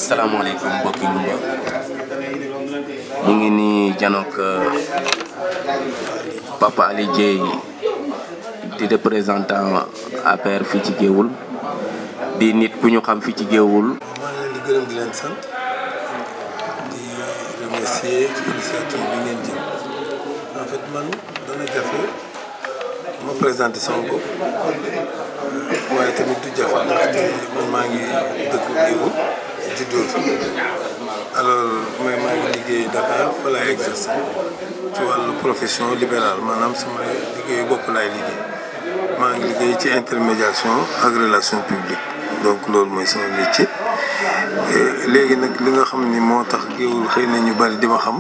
asalaamaaleykum mbokki Louga ñu ngi nii janook Papa Ali Dieye di représentant APR fii ci Géoul di nit ku ñu xam fii ci Géoul. maa ngi leen di gërëm di leen sant di remercier ci initiative bi ngeen jël en fait man dana jafe ma présenté sama bopp waaye tamit du jafe ndaxte man maa ngi dëkk Géoul juddoo fi alors maa ngi liggéey Dakar fa laay exercer ci wàllu profession libérale maanaam sama liggéeyu bopp laay liggéey maa ngi liggéey ci intermédiation ak relation publique donc loolu mooy sama métier. léegi nag li nga xam ni moo tax Géoul xëy na ñu bari di ma xam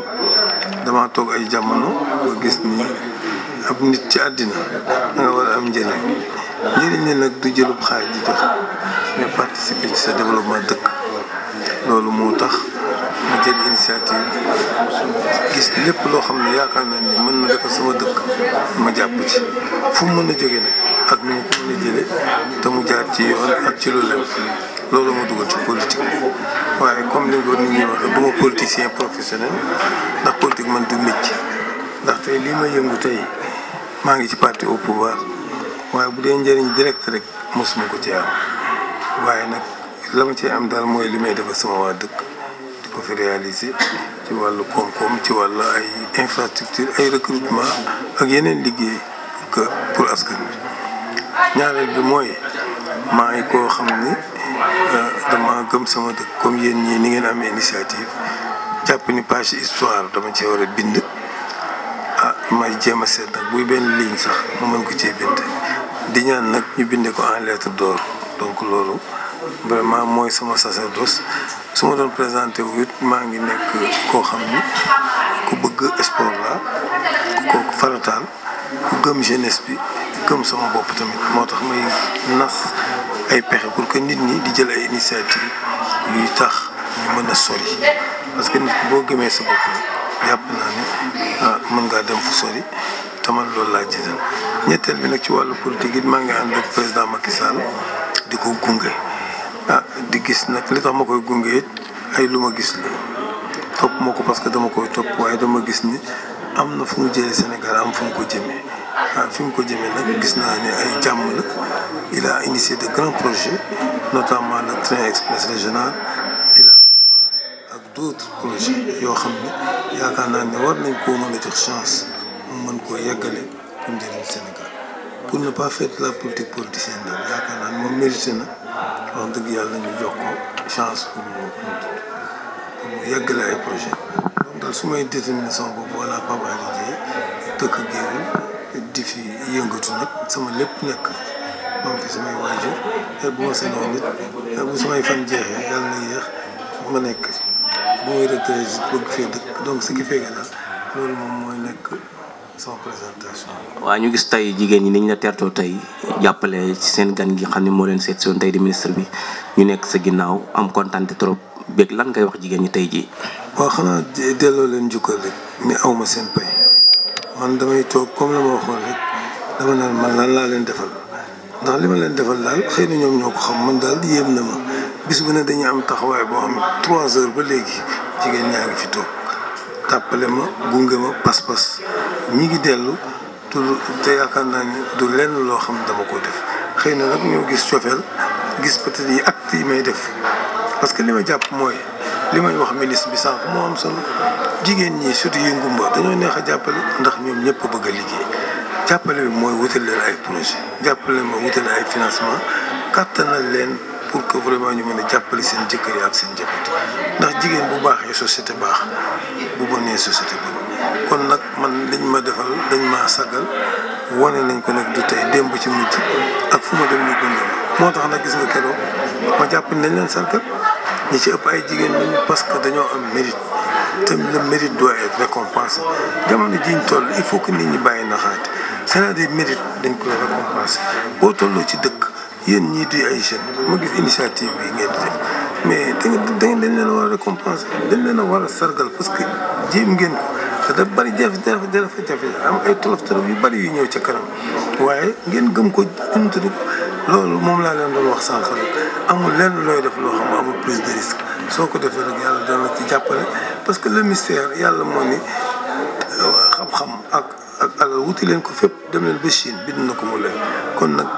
dama toog ay jamono ba gis ni ab nit ci àddina da nga war a am njëriñ li nag du jëlub xaaj di jox mais participer ci sa développement dëkk loolu moo tax ma jël initiative gis lépp loo xam ne yaakaar naa ni mën na defar sama dëkk ma jàpp ci fu mu mën a jógee nag ak ni ma ko mën a jëlee te mu jaar ci yoon ak ci lu lew loolu ma dugal ci politique waaye comme li ko nit ñi waxee du ma politicien professionnel ndax politique man du métier ndax tey lii ma yëngu tey maa ngi ci parti au pouvoir waaye bu dee njëriñ direct rek mosuma ko ci am waaye nag la ma cee am daal mooy li may defal sama waa dëkk di ko fi réaliser ci wàllu koom-koom ci wàllu ay infrastructure ay recrutement ak yeneen liggéey pour askan wi ñaareel bi mooy maa ngi koo xam ni dama gëm sama dëkk comme yéen ñii ni ngeen amee initiative jàpp ni page histoire dama cee war a bind may jéem a seet nag buy benn ligne sax ma mën ko cee bind di ñaan nag ñu binde ko en lettre d'or donc loolu vraiment mooy sama sacerdoce su ma doon présenté wu it maa ngi nekk koo xam ni ku bëgg sport la ku ko farataal ku gëm jeunesse bi gëm sama bopp tamit moo tax may nas ay pexe pour que nit ñi di jël ay initiative yuy tax ñu mën a sori parce que nit ki boo gëmee sa bopp jàpp naa ni mën ngaa dem fu sori te man loolu laa jiital ñetteel bi nag ci wàllu politique it maa ngi ànd ak président Macky Sall di ko gunge di gis nag li tax ma koy gunge it ay lu ma gis la topp ma ko parce que dama koy topp waaye dama gis ni am na fu mu jëlee Sénégal am fu mu ko jëmee fi mu ko jëmee nag gis naa ne ay jàmm la il a initié de grands projets notamment le train express régional ak d'autres projets yoo xam ne yaakaar naa ne war nañ koo mën a jox chance mu mën koo yeggale pour njëriñ Sénégal pour ne pas faire de la politique politicienne daal yaakaar naa ne moom mérité na wax dëgg yàlla ñu jox ko chance pour mu yeggale ay projet donc daal su may déterminer sama bopp wala Papa Ali Dieye dëkk Géoul di fi yëngatu nag sama lépp nekk moom fi samay waajur bu ma sañoon nit bu samay fan jeexee yàlla na yéex ma nekk bu may retraité bëgg fee dëkk donc ce qui fait que daal loolu moom mooy nekk sama présentation. waaw ñu gis tey jigéen ñi niñ la tertoo tey jàppale ci seen gan gi xam ne moo leen seet si woon tey di ministre bi ñu nekk sa ginnaaw am kontaan trop beeg lan ngay wax jigéen ñi tey jii. waaw xanaa delloo leen njukkal rek ni aw ma seen pay man damay toog comme la ma waxoon rek dama naan man lan laa leen defal ndax li ma leen defal daal xëy na ñoom ñoo ko xam man daal yéem na ma bis bu ne dañuy am taxawaay boo xam ne 3 heures ba léegi jigéen ñaa ngi fi toog tàppale ma gunge ma pas-pas ñi ngi dellu te yaakaar naa ni du lenn loo xam ne dama ko def xëy na nag ñoo gis cofeel gis peut-être yi acte yi may def parce que li ma jàpp mooy li may wax ministre bi sànq moo am solo jigéen ñi surtout yi ngumba dañoo neex a jàppale ndax ñoom ñëpp bëgg a liggéey jàppale bi mooy wutal leen ay projet jàppale ma wutal ay financement kattanal leen pour que vraiment ñu mën a jàppale seen jëkkër yi ak seen njaboot ndax jigéen bu baaxee société baax bu bonee société bon kon nag man liñ ma defal dañ maa sagal wane nañ ko nag du tey démb ci mujj ak fu ma dem ñu gunge moo tax nag gis nga keroog ma jàpp ne dañ leen sargal ñi ci ëpp ay jigéen lañu parce que dañoo am mérite te le mérite doit être récompensé jamono jiñ toll il faut que nit ñi bàyyi naxaate c'est-à-dire mérite dañ koy récompensé boo tolloo ci dëkk yéen ñii di ay jeunes ma gis initiative bi ngeen di def mais dañ leen a war a récompenser dañ leen a war a sargal parce que jéem ngeen ko te dafa bari jafe-jafe am ay tolof-tolof yu bari yu ñëw ca kanam waaye ngeen gëm ko tudd loolu moom laa leen doon wax sànq rek amul lenn looy def loo xam amul prise de risque soo ko defee rek yàlla dana ci jàppale parce que le mystère yàlla moo ni xam-xam ak alal wuti leen ko fépp dem leen ba Chine bind na ko mu leen kon nag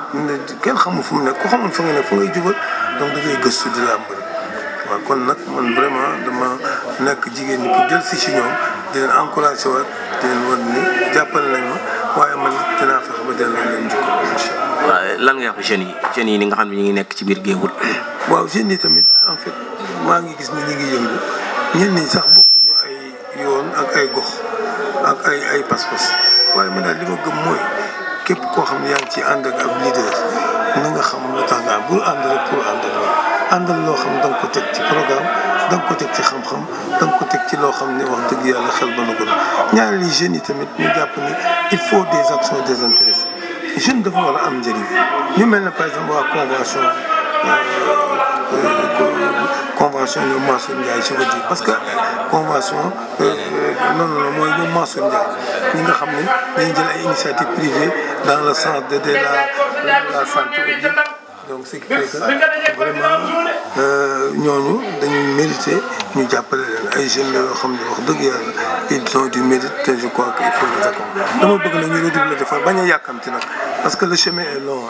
kenn xamul fu mu nekk ku xamul fa nga nekk fa ngay jubal donc da ngay gëstu di la mbëri waaw kon nag man vraiment dama nekk jigéen ñi pour jël si ci ñoom di leen encouragé waat di leen wan ni jàppale nañ ma waaye man dinaa fexe ba delloo leen njukkal incha allah. waaw lan nga wax jeunes yi ni nga xam ne ñu ngi nekk ci biir géewul. waaw jeunes yi tamit en fait maa ngi gis ni ñu ngi yëngu ñenn ñi sax bokkuñu ay yoon ak ay gox ak ay pas-pas waaye man daal li ma gëm mooy képp koo xam ne yaa ngi ciy ànd ak ab leader na nga xam lu tax nga bul ànd rek pour àndal loo xam da nga ko teg ci programme da nga ko teg ci xam-xam da nga ko teg ci loo xam ne wax dëgg yàlla xel ba na ko ñaareel yi jeunes yi tamit ñu jàpp ni il faut des actions désintéressées jeune dafa war a am njëriñ ñu mel ne par exemple waa convention ñoom Mansour Ndiaye je veux dire parce que convention non mooy ñoom Mansour Ndiaye ñi nga xam ne dañuy jël ay initiatives privées dans le sens de la santé donc ce qui fait que vraiment ñooñu dañuy mérité ñu jàppale leen ay jeunes yoo xam ne wax dëgg yàlla ils ont du mérite te je crois que il faut les accompagner dama bëgg nag ñu redoubler d'efforts bañ a yàkkamti nag parce que le chemin est long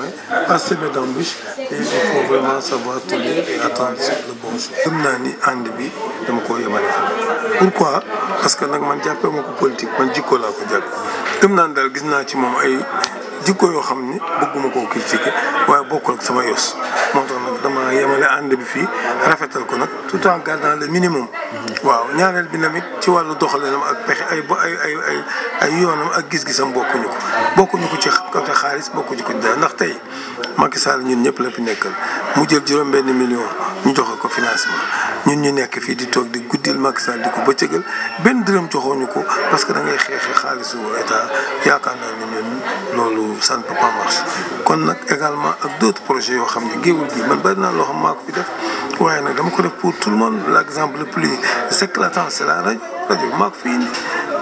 pas semé d'embûches et il faut vraiment savoir tenir et attendre le bon jour. gëm naa ni ànd bi dama ko yemale foofu pourquoi parce que nag man jàppee ma ko politique man jikko laa ko jàpp gëm naa daal gis naa ci moom ay jikko yoo xam ni bëgguma koo critiquer waaye bokkul ak sama yos moo tax nag dama yemale ànd bi fii rafetal ko nag tout en gardant le minimum. waaw ñaareel bi tamit ci wàllu doxalinam ak pexe ay yoonam ak gis-gisam bokkuñu ko ci côté xaalis bokkuñu ko dara ndax tey Macky Sall ñun ñëpp la fi nekkal mu jël juróom-benn million ñu joxe ko financement ñun ñu nekk fii di toog di guddil Macky Sall di ko bëccëgal benn dërëm joxooñu ko parce que da ngay xeexi xaalisu état yaakaar naa ne ñun loolu ça ne peut pas marcher kon nag également ak d'autres projets yoo xam ne géewul gi man bari naa loo xam maa ko fi def waaye nag dama ko def pour tout le monde l'exemple le plus éclatant c'est la rajo bi maa ko fi indi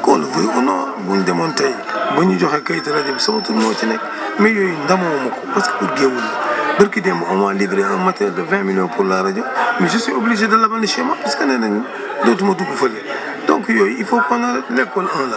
qu'on le veuille ou non bu ñu demoon tey ba ñu joxe kayitu rajo bi sama tur moo ci nekk mais yooyu ndamoo ma ko parce que pour géewul la barki démb on m'a livré un matériel de 20 millions pour la rajo mais je suis obligé de l'amener chez moi parce que nee nañ dootuma dugg fële donc yooyu il faut qu'on arrête l'école 1 là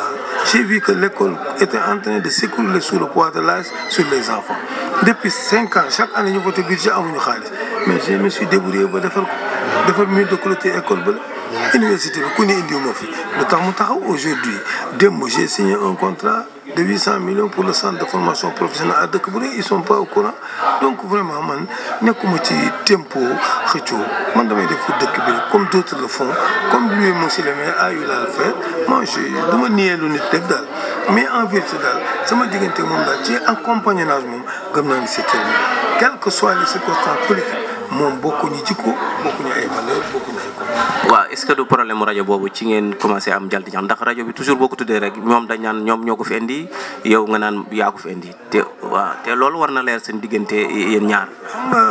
j'ai vu que l'école était en train de s'écrouler sous le poids de l'âge sur les enfants depuis 5 ans chaque année ñu voté budget amuñu xaalis mais je me suis débrouillé ba defar mur de clôture école ba la université bi ku ne indiwuma fi lu tax mu taxaw aujourd'hui démb j'ai signé un contrat de 800 millions pour le centre de formation professionnelle à dëkk bu ne ils sont pas au courant donc vraiment man nekkuma ci tempo xëccoo man damay def pour dëkk bi comme d'autres le font comme lui monsieur le maire a eu à le faire moi je du ma nier lu nit def daal mais en vérité daal sama diggante moom daal ci accompagnage moom gëm naa ni c'est terminé quelles que soient les circonstances politiques moom bokkuñu jikko bokkuñu ay valeurs bokkuñu ay ko. waaw est-ce que du problème mu rajo boobu ci ngeen commencé am jalti ndax rajo bi toujours boo ko tuddee rek ñoom dañ naan ñoom ñoo ko fi indi yow nga naan yaa ko fi indi te waaw te loolu war na leer seen diggante yéen ñaar. xam nga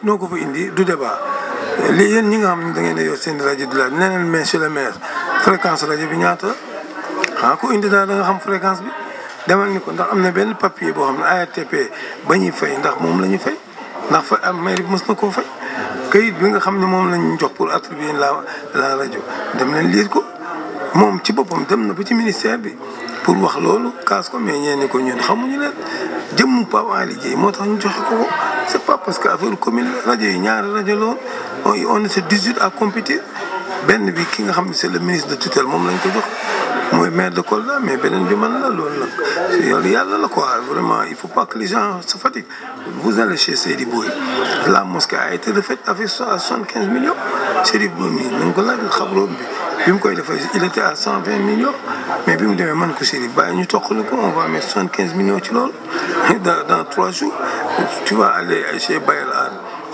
noo ko fi indi du débat li yéen ñi nga xam ne da ngeen di yor seen rajo di la nee nañ monsieur le maire fréquence rajo bi ñaata la ko indi daal da nga xam fréquence bi demal ni ko ndax am na benn papier boo xam ne ARTP ba ñuy fay ndax moom la ñuy fay. ndax fa am maire bi mës na koo fay kayit bi nga xam ne moom lañ jox pour attribuer la rajo dem leen lire ko moom ci boppam dem na ba ci ministère bi pour wax loolu kaas ko mais ñeen ni ko ñun xamuñu leen jëmmu Pape Aly Dieye moo tax ñu joxe ko c'est pas parce que affaire commune rajo yi ñaari rajo loon on était 18 à compétir benn bi ki nga xam ne c'est le ministre de tutelle moom lañ ko jox mooy maire de Kolda mais beneen bi man la loolu nag yow yàlla la quoi vraiment il faut pas que les gens se fatiguent vous allez chez Seydi Boye la mosquée a été refaite avec 75 millions Seydi Boye mii nañ ko laaj xabroom bi mu koy defee il était à 120 millions mais bi mu demee man ko Seydi bàyyi ñu toqali ko on va mettre 75 millions ci loolu dans 3 jours tu vas aller chez Bayel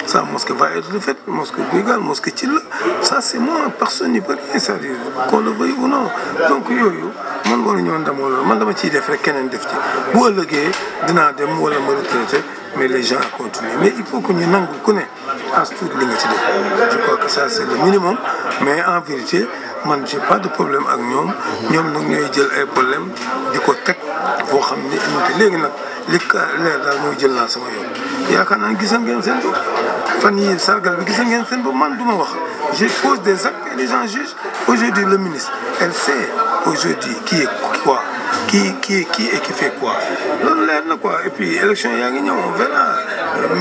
sa mosquée va être refaite mosquée Guégal mosquée Thilla ça c'est moi personne n'y peut rien c'est-à-dire qu'on le veuille ou non donc yooyu man waru ñoon demoo loolu man dama ciy def rek keneen def ci bu ëllëgee dinaa dem wala ma retraité mais les gens continuent mais il faut que ñu nangu ku ne as tuut li nga ci def je crois que ça c'est le minimum mais en vérité man j'ai pas de problème ak ñoom nag ñooy jël ay problème di ko teg foo xam ne léegi nag li leer daal mooy jël naa sama yoon yaakaar naa gisal ngeen seen bopp fan yii sargal bi gisal ngeen seen bopp man du ma wax je pose des actes et les gens jugent. Aujourd'hui le ministre elle sait aujourd'hui qui est quoi qui et qui fait quoi loolu leer na quoi et puis élection yaa ngi ñëw on verra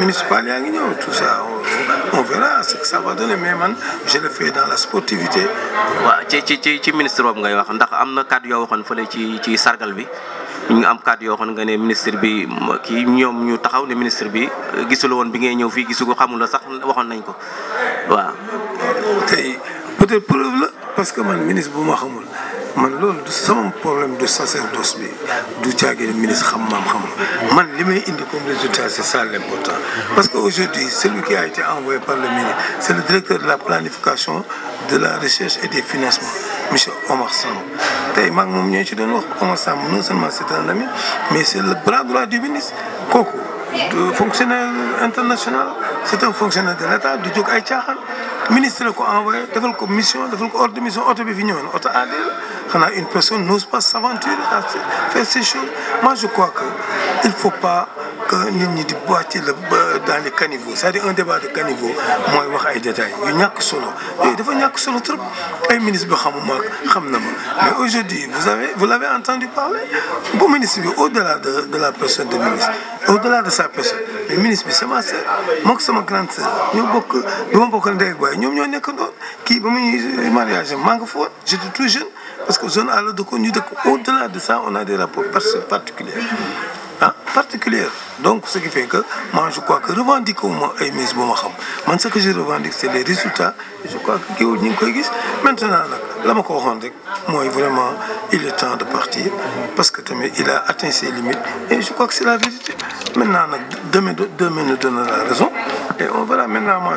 municipal yaa ngi ñëw tout ça on verra ce que ça va donner mais man je le fais dans la sportivité. waaw ci ministre boobu ngay wax ndax am na kàddu yoo waxoon fële ci sargal bi ñu am kàddu yoo waxoon nga ne ministre bi kii ñoom ñu taxaw ne ministre bi gisul woon bi ngay ñëw fii gisu ko xamul la sax waxoon nañ ko waaw. tey peut-être preuve la parce que man ministre bu ma xamul man loolu du sama problème de sacerdoce bi du caagee ministre xam maam xamul man li may indi comme résultat c'est ça l'important parce que aujourd'hui celui qui a été envoyé par le ministre c'est le directeur de la planification de la recherche et des financements monsieur Omar Samb tey maa ngi moom ñoo ci doon wax Omar Samb non seulement c'est un ami mais c'est le bras droit du ministre kooku fonctionnaire international c'est un fonctionnaire de l'État du jóg ay caaxaan ministre la ko envoyé defal ko mission defal ko ordre de mission oto bi fi ñëwoon oto AD xanaa une personne n'ose pas s'aventurer à faire ces choses moi je crois que il faut pas que nit ñi di boiter dans les caniveaux c'est-à-dire un débat de caniveau mooy wax ay détails yu ñàkk solo yooyu dafa ñàkk solo trop ay ministre bi xamuma xam na ma mais aujourd'hui vous l'avez entendu parler bu ministre bi au-delà de la personne de ministre au-delà de sa personne mais ministre bi c'est ma sœur mook sama grande sœur ñoo bokk bi ma bokkal ndey ak baay ñoom ñoo nekk doon kii ba muy mariage maa nga fa woon j'étais tout jeune parce que zone àll de ko ñu dëkk au-delà de ça on a des rapports particuliers donc ce qui fait que moi je crois que revendiquer wu ma ay ministres bu ma xam man ce que je revendique c'est les résultats je crois que kii ñu ngi koy gis maintenant nag la ma ko waxoon rek mooy vraiment il est temps de partir parce que tamit il a atteint ses limites et je crois que c'est la vérité maintenant nag demain nous donnera raison et on verra maintenant moi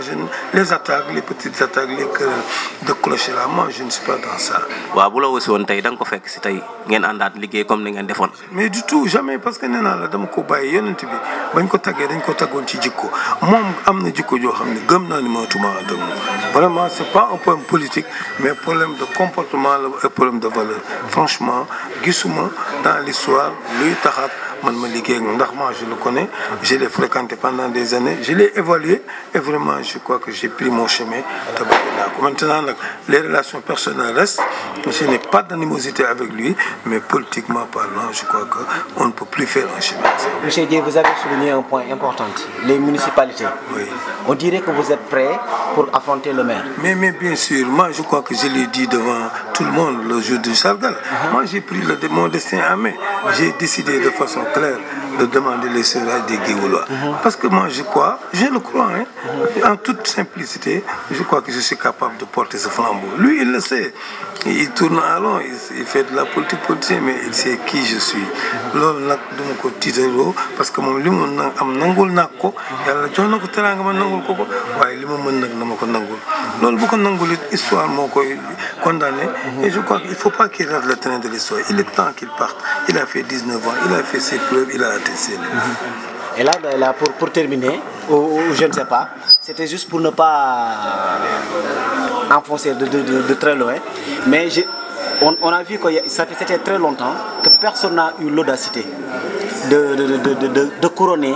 les attaques les petites attaques les querelles de clocher là moi je ne suis pas dans ça. waaw bu la wasi woon tey da nga ko fekk si tey ngeen àndaat liggéey comme ni ngeen defoon. mais du tout jamais parce que nee naa la dama ko bàyyi yonent bi bañ ko taggee dañ ko taggoon ci jikko moom am na jikko joo xam ne gëm naa ni mootuma ànd ak moom vraiment c'est pas un problème politique mais problème de comportement la et problème de valeur franchement gisuma dans l'histoire luy taxaat man ma liggéey ak ndax moi je le connais je l'ai fréquenté pendant des années je l'ai évalué et vraiment je crois que j'ai pris mon chemin te bàyyi naa ko maintenant nag les relations personnelles restent je n'ai pas d'animosité avec lui mais politiquement parlant je crois que on ne peut plus faire un chemin. Monsieur Dièye, vous avez souligné un point important, les municipalités. Oui. On dirait que vous êtes prêt pour affronter le maire. Mais bien sûr, moi je crois que je l'ai dit devant tout le monde le jour du Sargal. Moi j'ai pris mon destin en main. J'ai décidé de façon claire de demander les suffrages des Guéoulois. Parce que moi je le crois, en toute simplicité, je crois que je suis capable de porter ce flambeau. Lui il le sait, il tourne en rond, il fait de la politique politicienne, mais il sait qui je suis. loolu nag duma ko tiitaroo parce que moom li mu am nangul naa ko yàlla jox na ko teraanga ma nangul ko waaye li ma mën nag na ma ko nangul loolu bu ko nangul it histoire moo koy condamné et je crois qu'il faut pas qu'il rate le train de l'histoire il est temps qu'il parte il a fait 19 ans il a fait ses preuves il a atteint ses limites. Et là pour terminer ou je ne sais pas c'était juste pour ne pas enfoncer de très loin mais on a vu que c'était très longtemps que personne n'a eu l'audacité de couronner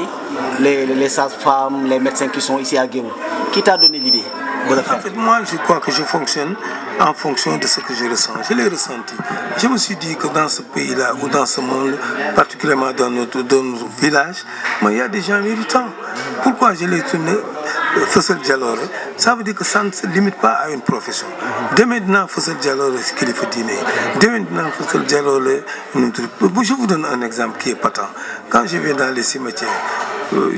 les sages-femmes, les médecins qui sont ici à Guéoul. Qui t'a donné l'idée de le faire? En fait, moi, je crois que je fonctionne en fonction de ce que je ressens. Je l'ai ressenti. Je me suis dit que dans ce pays-là ou dans ce monde, particulièrement dans notre village, il y a des gens méritants. Pourquoi je l'ai tourné Feussel Dialoré, ça veut dire que ça ne se limite pas à une profession. Dès maintenant, Feussel Dialoré, ce qu'il faut dîner. Dès maintenant, Feussel Dialoré, je vous donne un exemple qui est patent. Quand je vais dans les cimetières,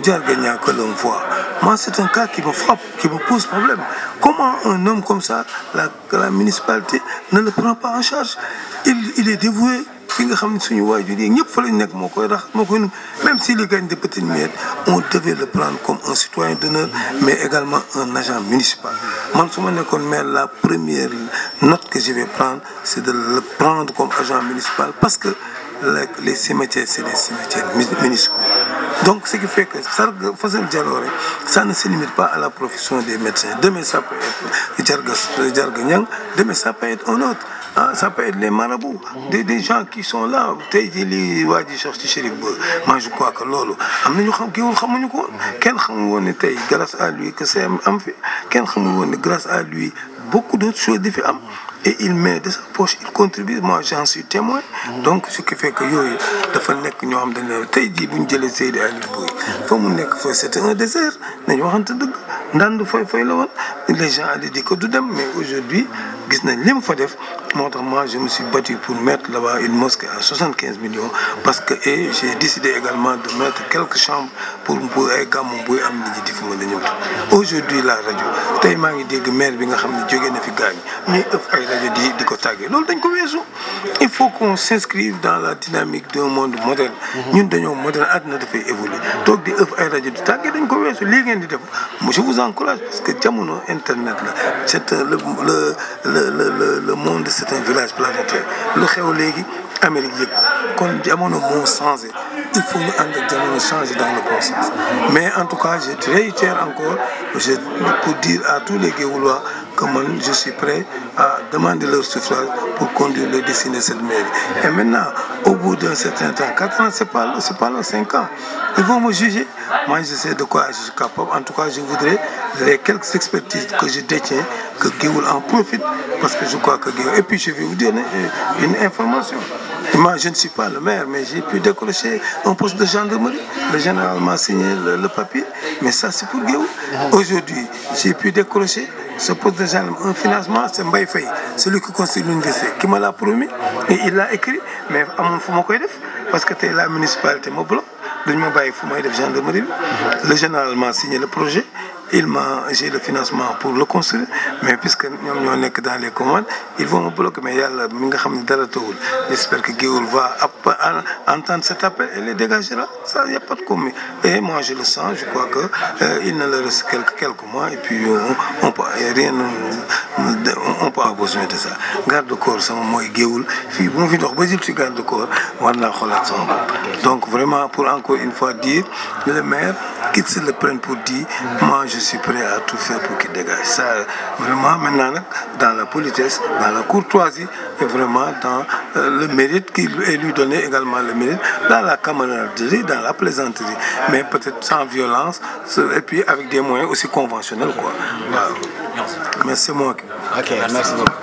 Diargagna que l'on voit, moi c'est un cas qui me frappe, qui me pose problème. Comment un homme comme ça, la municipalité ne le prend pas en charge? Il est dévoué. Même s'il gagne des petites miettes, on devait le prendre comme un citoyen d'honneur, mais également un agent municipal. La première note que je vais prendre, c'est de le prendre comme agent municipal, parce que les cimetières, c'est des cimetières municipaux. Donc, ce qui fait que Feussel Dialoré, ça ne se limite pas à la profession des médecins. Demain, ça peut être Diarga Niang, demain, ça peut être un autre. ah ça peut être les marabouts des gens qui sont là tey jii li waa ji sox ci Chérif Ba moi je crois que loolu am na ñu xam Géoul xamuñu ko kenn xamul woon ne tey grâce à lui que c'est am fi kenn xamul woon ne grâce à lui beaucoup d'autres choses di fi am et il met de sa poche il contribue moi j'en suis témoin donc ce qui fait que yooyu dafa nekk ñoo xam dañ ne tey jii bu ñu jëlee Seydi Aliou Boye fa mu nekk fa c'était un désert nañu waxante dëgg ndànd fay la woon les gens allaient dire que du dem mais aujourd'hui gis nañ li mu fa def moo tax moi je me suis battu pour mettre là-bas une mosquée à 75 millions parce que et j'ai décidé également de mettre quelques chambres pour ay gàmmu buy am nit ñi di fi mën a ñëw aujourd'hui la rajo tey maa ngi dégg maire bi nga xam ne jógee na fi gaañ ñuy ëpp ay rajo di ko tàggee loolu dañ ko weesu il faut qu'on s'inscrive dans la dynamique d'un monde moderne ñun dañoo moderne àddina dafay évoluer toog di ëpp ay rajo di tàggee dañ ko weesu lii ngeen di def je vous encourage parce que jamono internet la c'est le monde c'est un village planétaire lu xew léegi Amérique yëpp kon jamono moo changé il faut ñu ànd ak jamono changer dans le bon sens mais en tout cas je réitère encore pour dire à tous les Guéoulois que man je suis prêt à demander leur suffrage pour conduire le destin de cette mairie et maintenant au bout d'un certain temps 4 ans c'est pas long 5 ans ils vont me juger moi je sais de quoi je suis capable en tout cas je voudrais les quelques expertises que je détiens que Guéoul en profite parce que je crois que Guéoul et puis je vais vous dire une information moi je ne suis pas le maire mais j'ai pu décrocher un poste de gendarmerie le général m'a signé le papier mais ça c'est pour Guéoul aujourd'hui j'ai pu décrocher ce poste de gendarmerie un financement c'est Mbaye Faye celui qui construit l'université qui me l'a promis et il l'a écrit mais amul fu ma koy def parce que tey la municipalité ma bloque dañu ma bàyyi fu may def gendarmerie bi le général m'a signé le projet j'ai le financement pour le construire mais puisque ñoom ñoo nekk dans les commandes ils vont me bloquer mais yàlla mi nga xam ne dara tawul j'espère que Guéoul va entendre cet appel et les dégagera ça y a pas de commis et moi je le sens je crois que il ne leur reste quelques mois et puis on peut rien on peut avoir besoin de ça garde-corps sama mooy Guéoul fii bu ma fi dox ba jël ci garde-corps war naa xoolaat sama bopp donc vraiment pour encore une fois dire le maire qu'il se le prenne pour dire moi je suis prêt à tout faire pour qu'il dégage ça vraiment maintenant nag dans la politesse dans la courtoisie et vraiment dans le mérite qu'il et lui donner également le mérite dans la camaraderie dans la plaisanterie mais peut-être sans violence et puis avec des moyens aussi conventionnels quoi waaw. Merci moi. Ok, merci beaucoup.